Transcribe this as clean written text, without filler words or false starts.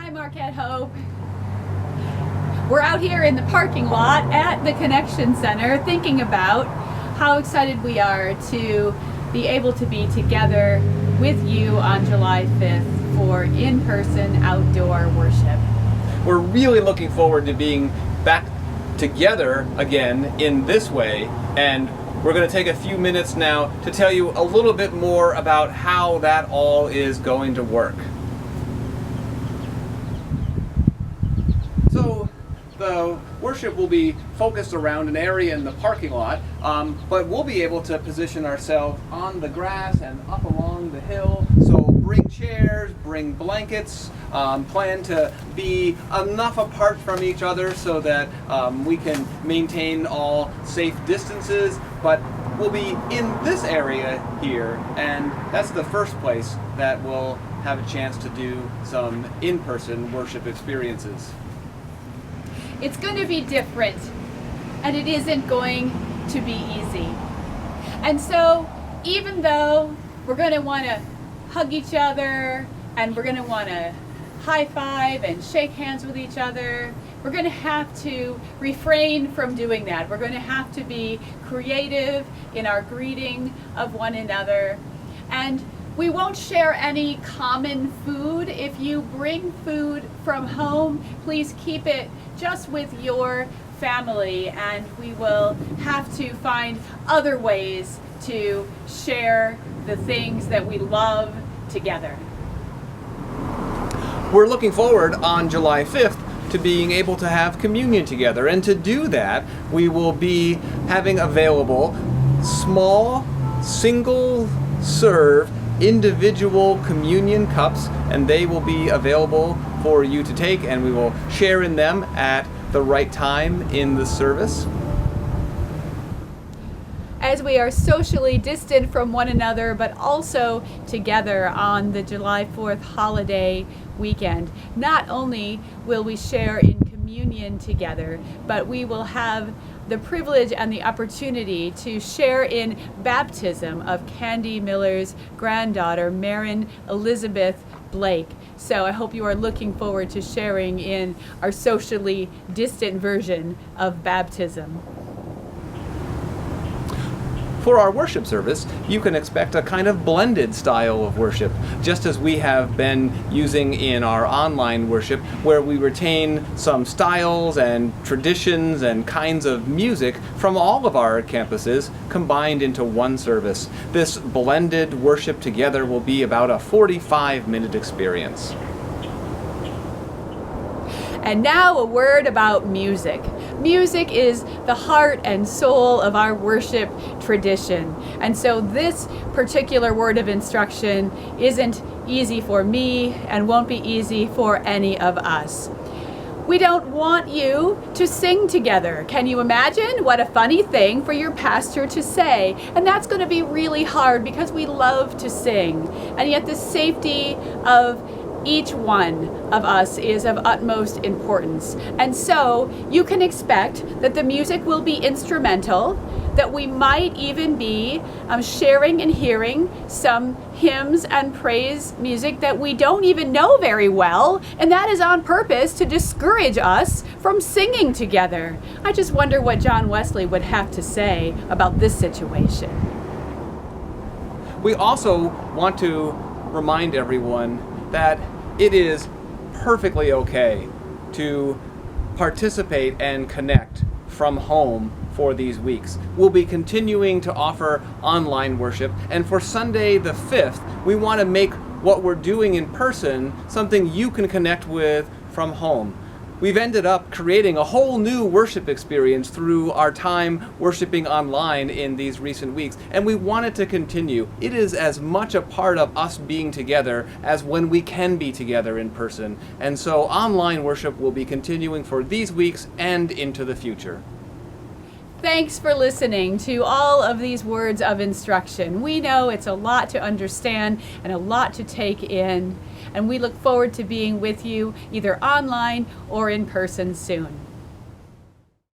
Hi, Marquette Hope. We're out here in the parking lot at the Connection Center thinking about how excited we are to be able to be together with you on July 5th for in-person outdoor worship. We're really looking forward to being back together again in this way, and we're going to take a few minutes now to tell you a little bit more about how that all is going to work. So the worship will be focused around an area in the parking lot, but we'll be able to position ourselves on the grass and up along the hill. So bring chairs, bring blankets, plan to be enough apart from each other so that we can maintain all safe distances, but we'll be in this area here, and that's the first place that we'll have a chance to do some in-person worship experiences. It's going to be different, and it isn't going to be easy. And so, even though we're going to want to hug each other, and we're going to want to high five and shake hands with each other, we're going to have to refrain from doing that. We're going to have to be creative in our greeting of one another. And we won't share any common food. If you bring food from home, please keep it just with your family, and we will have to find other ways to share the things that we love together. We're looking forward on July 5th to being able to have communion together, and to do that we will be having available small, single-serve individual communion cups, and they will be available for you to take, and we will share in them at the right time in the service. As we are socially distant from one another, but also together on the July 4th holiday weekend, not only will we share in communion together, but we will have the privilege and the opportunity to share in baptism of Candy Miller's granddaughter, Marin Elizabeth Blake. So I hope you are looking forward to sharing in our socially distant version of baptism. For our worship service, you can expect a kind of blended style of worship, just as we have been using in our online worship, where we retain some styles and traditions and kinds of music from all of our campuses combined into one service. This blended worship together will be about a 45-minute experience. And now a word about music. Music is the heart and soul of our worship tradition. And so this particular word of instruction isn't easy for me and won't be easy for any of us. We don't want you to sing together. Can you imagine? What a funny thing for your pastor to say. And that's going to be really hard because we love to sing. And yet the safety of each one of us is of utmost importance. And so you can expect that the music will be instrumental, that we might even be sharing and hearing some hymns and praise music that we don't even know very well, and that is on purpose to discourage us from singing together. I just wonder what John Wesley would have to say about this situation. We also want to remind everyone that it is perfectly okay to participate and connect from home for these weeks. We'll be continuing to offer online worship, and for Sunday the 5th, we want to make what we're doing in person something you can connect with from home. We've ended up creating a whole new worship experience through our time worshiping online in these recent weeks, and we want it to continue. It is as much a part of us being together as when we can be together in person, and so online worship will be continuing for these weeks and into the future. Thanks for listening to all of these words of instruction. We know it's a lot to understand and a lot to take in, and we look forward to being with you either online or in person soon.